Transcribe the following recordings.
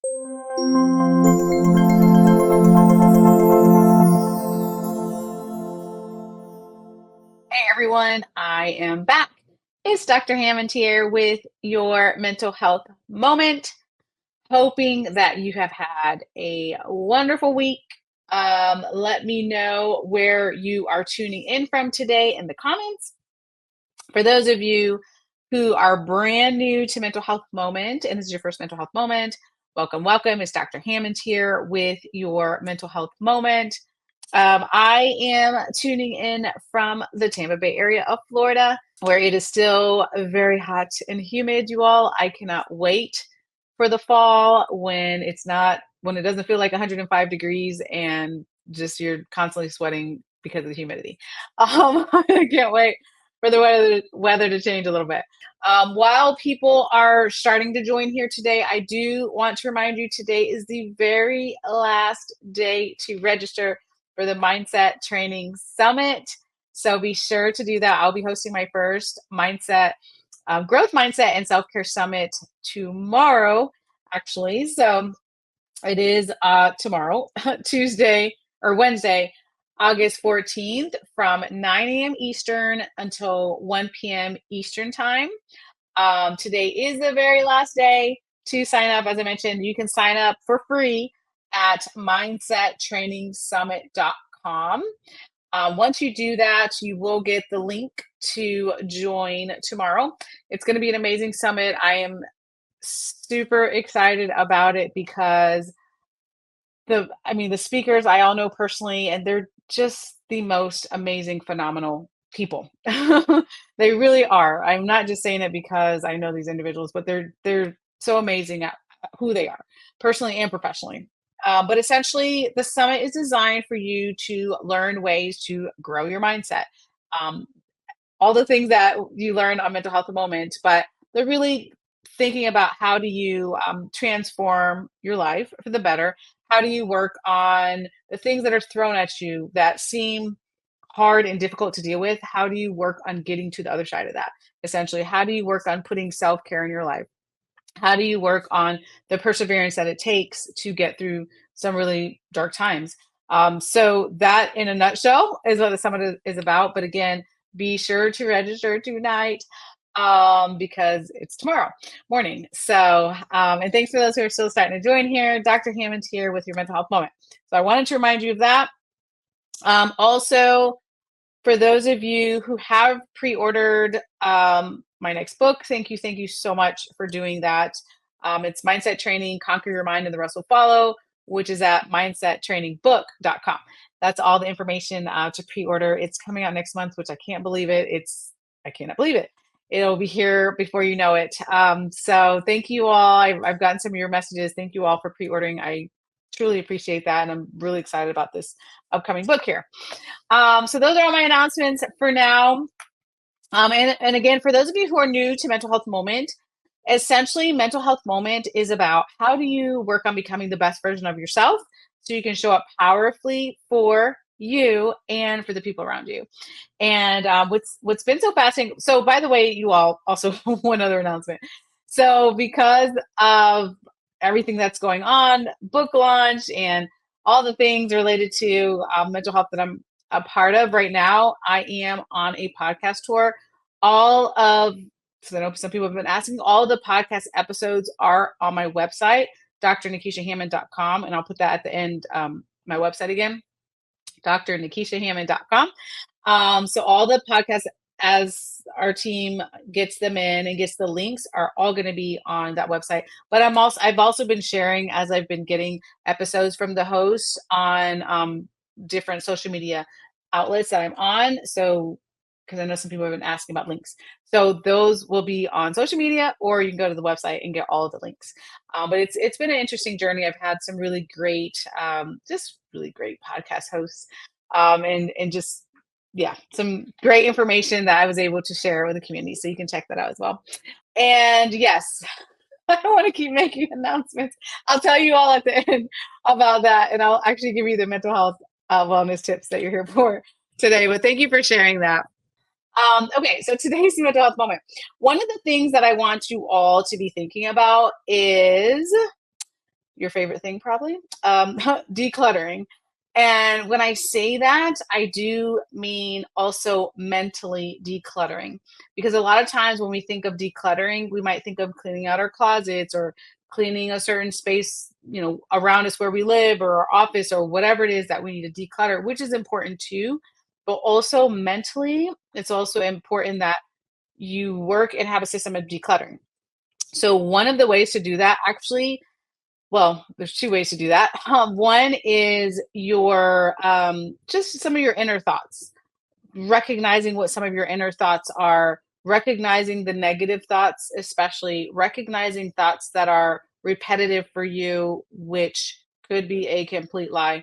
Hey everyone, I am back. It's Dr. Hammond here with your mental health moment. Hoping that you have had a wonderful week. Let me know where you are tuning in from today in the comments. For those of you who are brand new to Mental Health Moment, and this is your first Mental Health Moment, welcome, welcome. It's Dr. Hammond here with your Mental Health Moment. I am tuning in from the Tampa Bay area of Florida, where it is still very hot and humid, you all. I cannot wait for the fall when it doesn't feel like 105 degrees and just you're constantly sweating because of the humidity. I can't wait for the weather to change a little bit. While people are starting to join here today, I do want to remind you today is the very last day to register for the Mindset Training Summit. So be sure to do that. I'll be hosting my first growth mindset and self-care summit tomorrow, actually. So it is tomorrow, Tuesday or Wednesday, August 14th from 9 a.m. Eastern until 1 p.m. Eastern time. Today is the very last day to sign up. As I mentioned, you can sign up for free at mindsettrainingsummit.com. Once you do that, you will get the link to join tomorrow. It's going to be an amazing summit. I am super excited about it because the speakers I all know personally, and they're just the most amazing, phenomenal people. They really are. I'm not just saying it because I know these individuals, but they're so amazing at who they are, personally and professionally. But essentially, the summit is designed for you to learn ways to grow your mindset. Um, all the things that you learn on Mental Health Moment, but they're really thinking about how do you transform your life for the better. How do you work on the things that are thrown at you that seem hard and difficult to deal with? How do you work on getting to the other side of that? Essentially, how do you work on putting self-care in your life? How do you work on the perseverance that it takes to get through some really dark times? So that, in a nutshell, is what the summit is about. But again, be sure to register tonight because it's tomorrow morning. So, and thanks for those who are still starting to join here. Dr. Hammond here with your mental health moment. So I wanted to remind you of that. Also, for those of you who have pre-ordered my next book, thank you so much for doing that. It's Mindset Training, Conquer Your Mind and the Rest Will Follow, which is at mindsettrainingbook.com. That's all the information to pre-order. It's coming out next month, which I can't believe it. I cannot believe it. It'll be here before you know it. So thank you all. I've gotten some of your messages. Thank you all for pre-ordering. I truly appreciate that. And I'm really excited about this upcoming book here. So those are all my announcements for now. And again, for those of you who are new to Mental Health Moment, essentially Mental Health Moment is about how do you work on becoming the best version of yourself so you can show up powerfully for you and for the people around you. And what's been so fascinating. So by the way, you all, also one other announcement. So because of everything that's going on, book launch and all the things related to mental health that I'm a part of right now, I am on a podcast tour. So I know some people have been asking, all of the podcast episodes are on my website, Dr.Nekeshiahammond.com, and I'll put that at the end, my website again, Dr.Nekeshiahammond.com. So all the podcasts, as our team gets them in and gets the links, are all going to be on that website. But I've also been sharing, as I've been getting episodes from the hosts on different social media outlets that I'm on. So, because I know some people have been asking about links. So those will be on social media, or you can go to the website and get all of the links. But it's been an interesting journey. I've had some really great, just really great podcast hosts, and just some great information that I was able to share with the community. So you can check that out as well. And yes, I don't want to keep making announcements. I'll tell you all at the end about that, and I'll actually give you the mental health wellness tips that you're here for today. But thank you for sharing that. Okay, so today's mental health moment. One of the things that I want you all to be thinking about is your favorite thing probably, decluttering. And when I say that, I do mean also mentally decluttering. Because a lot of times when we think of decluttering, we might think of cleaning out our closets or cleaning a certain space, around us where we live or our office or whatever it is that we need to declutter, which is important too. But also mentally, it's also important that you work and have a system of decluttering. So one of the ways to do that actually, well, there's two ways to do that. One is your just some of your inner thoughts, recognizing what some of your inner thoughts are, recognizing the negative thoughts, especially recognizing thoughts that are repetitive for you, which could be a complete lie.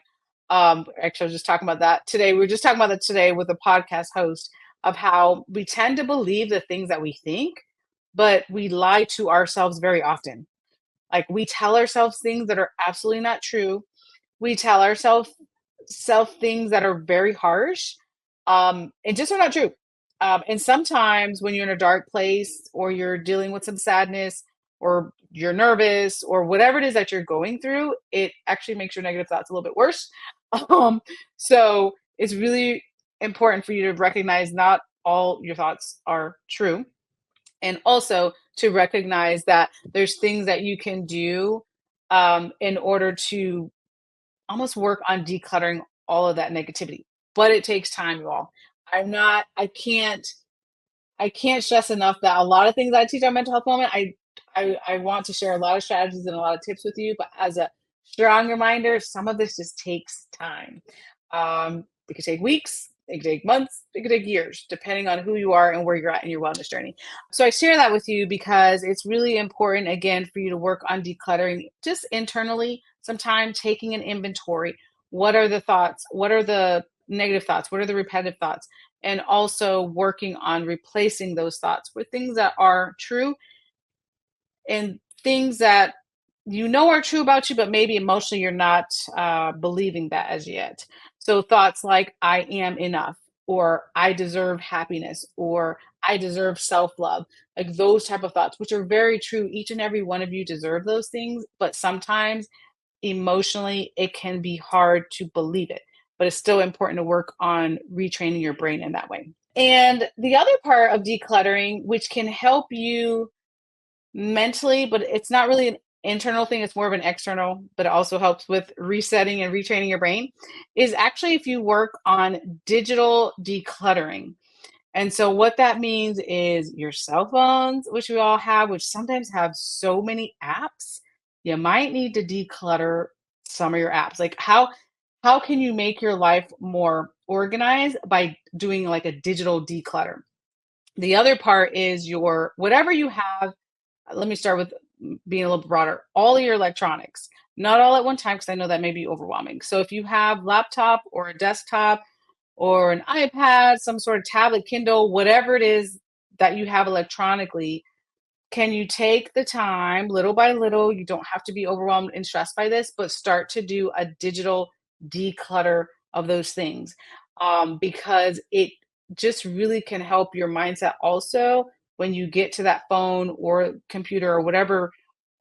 Actually, I was just talking about that today. We were just talking about that today with a podcast host of how we tend to believe the things that we think, but we lie to ourselves very often. Like we tell ourselves things that are absolutely not true. We tell ourselves self things that are very harsh, and just are not true. And sometimes when you're in a dark place or you're dealing with some sadness or you're nervous or whatever it is that you're going through, it actually makes your negative thoughts a little bit worse. Um, so it's really important for you to recognize not all your thoughts are true, and also to recognize that there's things that you can do in order to almost work on decluttering all of that negativity. But it takes time, you all. I'm not, I can't stress enough that a lot of things I teach on mental health moment, I want to share a lot of strategies and a lot of tips with you, but as a strong reminder, some of this just takes time. It could take weeks, it could take months, it could take years, depending on who you are and where you're at in your wellness journey. So I share that with you because it's really important, again, for you to work on decluttering just internally, sometime taking an inventory. What are the thoughts? What are the negative thoughts? What are the repetitive thoughts? And also working on replacing those thoughts with things that are true and things that you know are true about you, but maybe emotionally you're not believing that as yet. So thoughts like I am enough, or I deserve happiness, or I deserve self-love, like those type of thoughts, which are very true. Each and every one of you deserve those things, but sometimes emotionally it can be hard to believe it. But it's still important to work on retraining your brain in that way. And the other part of decluttering, which can help you mentally, but it's not really an internal thing, it's more of an external, but it also helps with resetting and retraining your brain, is actually if you work on digital decluttering. And so what that means is your cell phones, which we all have, which sometimes have so many apps, you might need to declutter some of your apps. Like how can you make your life more organized by doing like a digital declutter? The other part is your whatever you have. Let me start with being a little broader. All your electronics, not all at one time, because I know that may be overwhelming. So if you have laptop or a desktop or an iPad, some sort of tablet, Kindle, whatever it is that you have electronically, can you take the time little by little? You don't have to be overwhelmed and stressed by this, but start to do a digital declutter of those things, because it just really can help your mindset also when you get to that phone or computer or whatever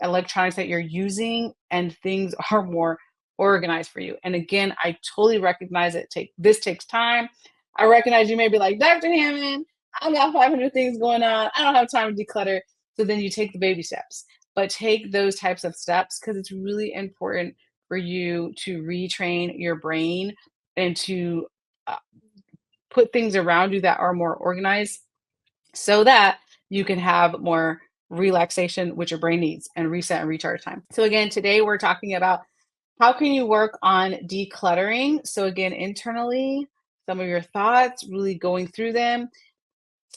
electronics that you're using and things are more organized for you. And again, I totally recognize this takes time. I recognize you may be like, Dr. Hammond, I got 500 things going on. I don't have time to declutter. So then you take the baby steps, but take those types of steps because it's really important for you to retrain your brain and to uh, put things around you that are more organized so that you can have more relaxation, which your brain needs, and reset and recharge time. So, again, today we're talking about how can you work on decluttering. So, again, internally, some of your thoughts, really going through them.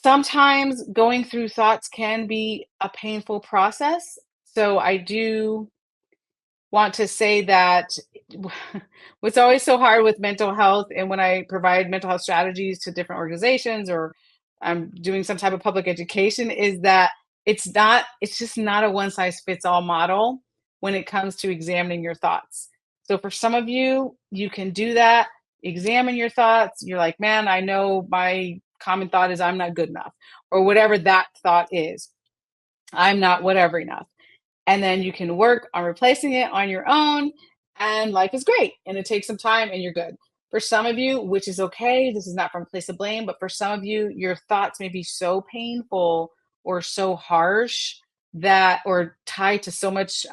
Sometimes going through thoughts can be a painful process. So I do want to say that what's always so hard with mental health, and when I provide mental health strategies to different organizations or I'm doing some type of public education, is that it's just not a one size fits all model when it comes to examining your thoughts. So for some of you, you can do that, examine your thoughts. You're like, man, I know my common thought is I'm not good enough, or whatever that thought is. I'm not whatever enough. and then you can work on replacing it on your own, and life is great, and it takes some time and you're good. For some of you, which is okay, this is not from a place of blame, but for some of you, your thoughts may be so painful or so harsh that, or tied to so much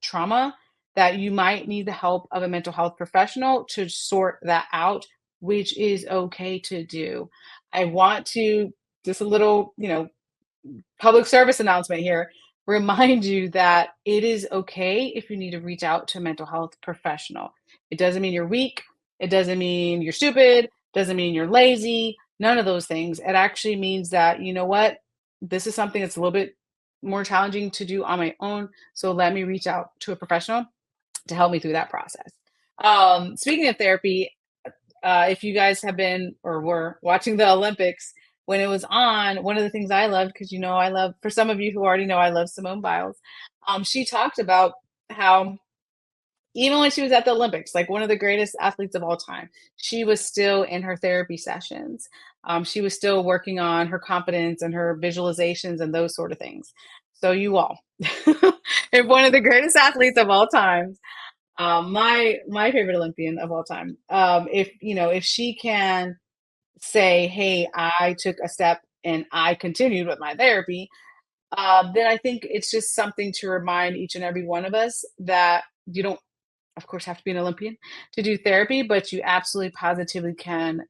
trauma, that you might need the help of a mental health professional to sort that out, which is okay to do. I want to, just a little, public service announcement here, remind you that it is okay if you need to reach out to a mental health professional. It doesn't mean you're weak. It doesn't mean you're stupid. Doesn't mean you're lazy. None of those things. It actually means that, you know what? This is something that's a little bit more challenging to do on my own. So let me reach out to a professional to help me through that process. Speaking of therapy, if you guys have been or were watching the Olympics when it was on, one of the things I loved, because I love, for some of you who already know, I love Simone Biles. She talked about how even when she was at the Olympics, like one of the greatest athletes of all time, she was still in her therapy sessions. She was still working on her confidence and her visualizations and those sort of things. So you all, if one of the greatest athletes of all time, my favorite Olympian of all time. If she can say, "Hey, I took a step and I continued with my therapy," then I think it's just something to remind each and every one of us that you don't, of course, have to be an Olympian to do therapy, but you absolutely positively can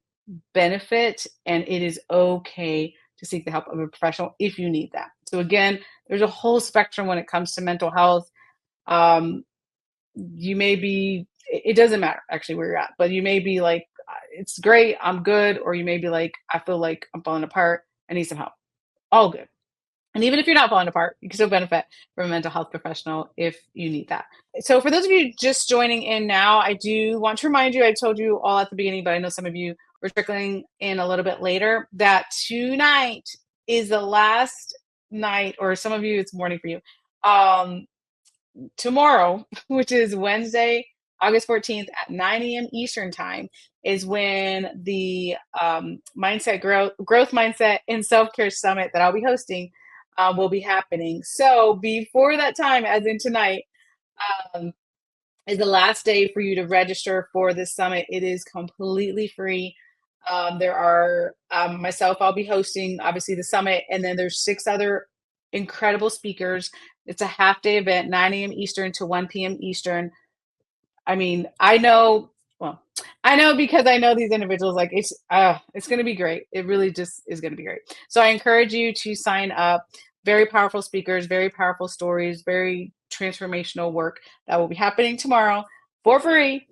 benefit, and it is okay to seek the help of a professional if you need that. So again, there's a whole spectrum when it comes to mental health. Um, you may be, it doesn't matter actually where you're at, but you may be like, it's great, I'm good," or you may be like, "I feel like I'm falling apart, I need some help." All good. And even if you're not falling apart, you can still benefit from a mental health professional if you need that. So for those of you just joining in now, I do want to remind you, I told you all at the beginning, but I know some of you were trickling in a little bit later, that tonight is the last night, or some of you, it's morning for you. Um, Tomorrow, which is Wednesday, August 14th at 9 a.m. Eastern time, is when the mindset growth mindset and self care summit that I'll be hosting will be happening. So before that time, as in tonight, um, is the last day for you to register for this summit. It is completely free. There are myself, I'll be hosting obviously the summit, and then there's 6 other incredible speakers. It's a half day event, 9 a.m. Eastern to 1 p.m. Eastern. I mean, well, I know because I know these individuals, like it's going to be great. It really just is going to be great. So I encourage you to sign up. Very powerful speakers, very powerful stories, very transformational work that will be happening tomorrow for free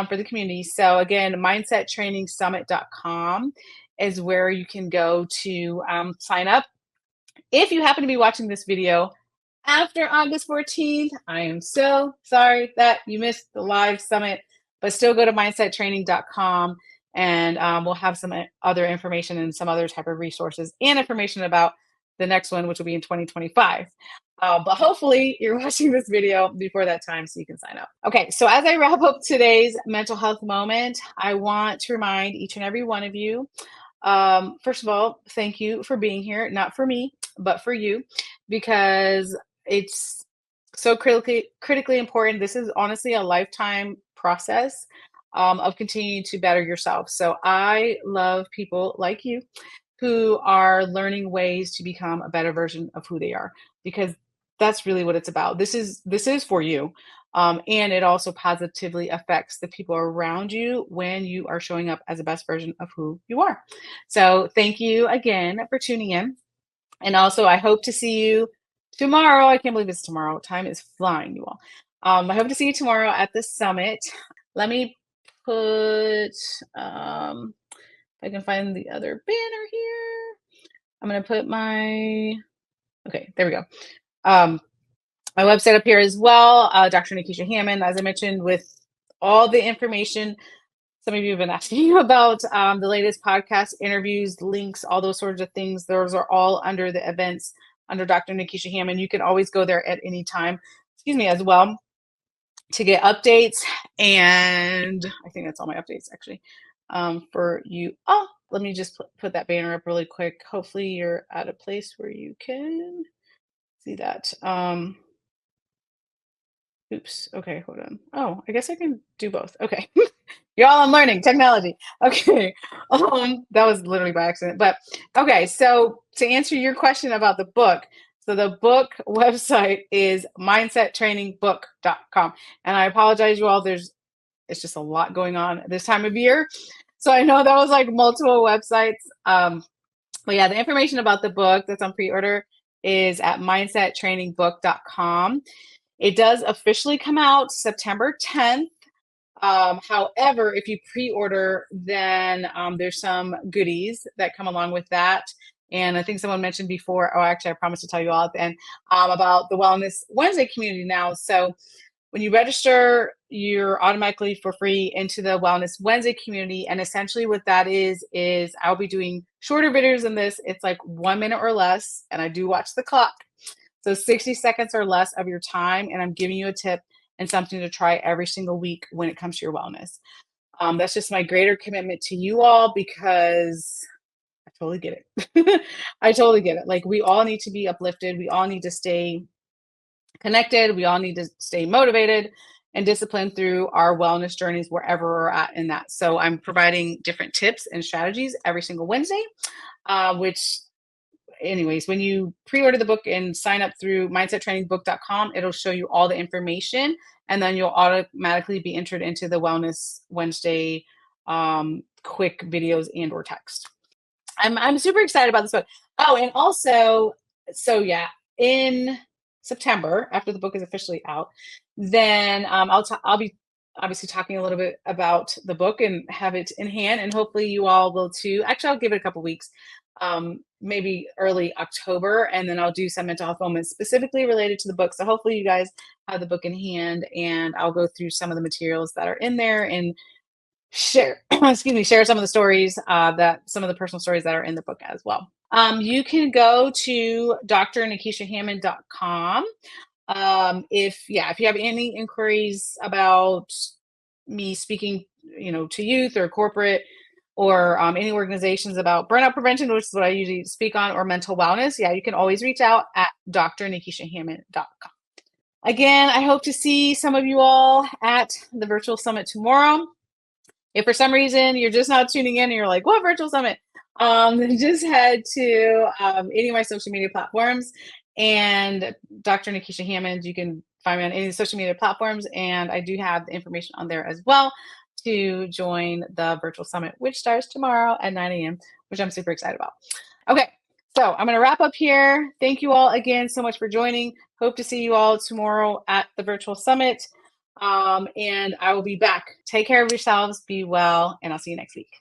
for the community. So again, mindsettrainingsummit.com is where you can go to sign up. If you happen to be watching this video after August 14th, I am so sorry that you missed the live summit, but still go to mindsettraining.com, and we'll have some other information and some other type of resources and information about the next one, which will be in 2025. But hopefully you're watching this video before that time so you can sign up. Okay, so as I wrap up today's mental health moment, I want to remind each and every one of you, first of all, thank you for being here, not for me, but for you, because it's so critically important. This is honestly a lifetime process of continuing to better yourself. So I love people like you who are learning ways to become a better version of who they are, because that's really what it's about. This is for you. And it also positively affects the people around you when you are showing up as the best version of who you are. So thank you again for tuning in. And also, I hope to see you tomorrow. I can't believe it's tomorrow. Time is flying, you all. I hope to see you tomorrow at the summit. Let me put, if I can find the other banner here. I'm going to put okay, there we go. My website up here as well, Dr.Nekeshia Hammond, as I mentioned, with all the information. Some of you have been asking about the latest podcast interviews, links, all those sorts of things. Those are all under the events under Dr. Nekeshia Hammond. You can always go there at any time, excuse me, as well, to get updates. And I think that's all my updates actually for you. Oh, let me just put that banner up really quick. Hopefully you're at a place where you can see that. Oops. Okay, hold on. Oh, I guess I can do both. Okay. Y'all, I'm learning technology. Okay. That was literally by accident. But okay, so to answer your question about the book, so the book website is mindsettrainingbook.com. And I apologize, you all. It's just a lot going on this time of year. So I know that was like multiple websites. But yeah, the information about the book that's on pre-order is at mindsettrainingbook.com. It does officially come out September 10th. However, if you pre-order, then there's some goodies that come along with that. And I think someone mentioned before, oh, actually, I promised to tell you all at the end about the Wellness Wednesday community now. So when you register, you're automatically for free into the Wellness Wednesday community. And essentially what that is I'll be doing shorter videos than this. It's like 1 minute or less. And I do watch the clock. So 60 seconds or less of your time. And I'm giving you a tip and something to try every single week when it comes to your wellness. That's just my greater commitment to you all because I totally get it. I totally get it. Like we all need to be uplifted. We all need to stay connected. We all need to stay motivated and disciplined through our wellness journeys wherever we're at in that. So I'm providing different tips and strategies every single Wednesday, which anyways, when you pre-order the book and sign up through mindsettrainingbook.com, it'll show you all the information and then you'll automatically be entered into the Wellness Wednesday quick videos and or text. I'm super excited about this book. Oh, and also, so yeah, in September, after the book is officially out, then I'll be obviously talking a little bit about the book and have it in hand, and hopefully you all will too. Actually, I'll give it a couple weeks, maybe early October, and then I'll do some mental health moments specifically related to the book. So hopefully you guys have the book in hand, and I'll go through some of the materials that are in there and share share some of the stories that some of the personal stories that are in the book as well. You can go to Dr.Nekeshiahammond.com. If you have any inquiries about me speaking to youth or corporate or any organizations about burnout prevention, which is what I usually speak on, or mental wellness, you can always reach out at Dr.Nekeshiahammond.com. Again, I hope to see some of you all at the virtual summit tomorrow. If for some reason you're just not tuning in and you're like, what virtual summit? Just head to any of my social media platforms and Dr. Nekeshia Hammond. You can find me on any social media platforms, and I do have the information on there as well to join the virtual summit, which starts tomorrow at 9 a.m., which I'm super excited about. Okay, so I'm going to wrap up here. Thank you all again so much for joining. Hope to see you all tomorrow at the virtual summit. And I will be back. Take care of yourselves, be well, and I'll see you next week.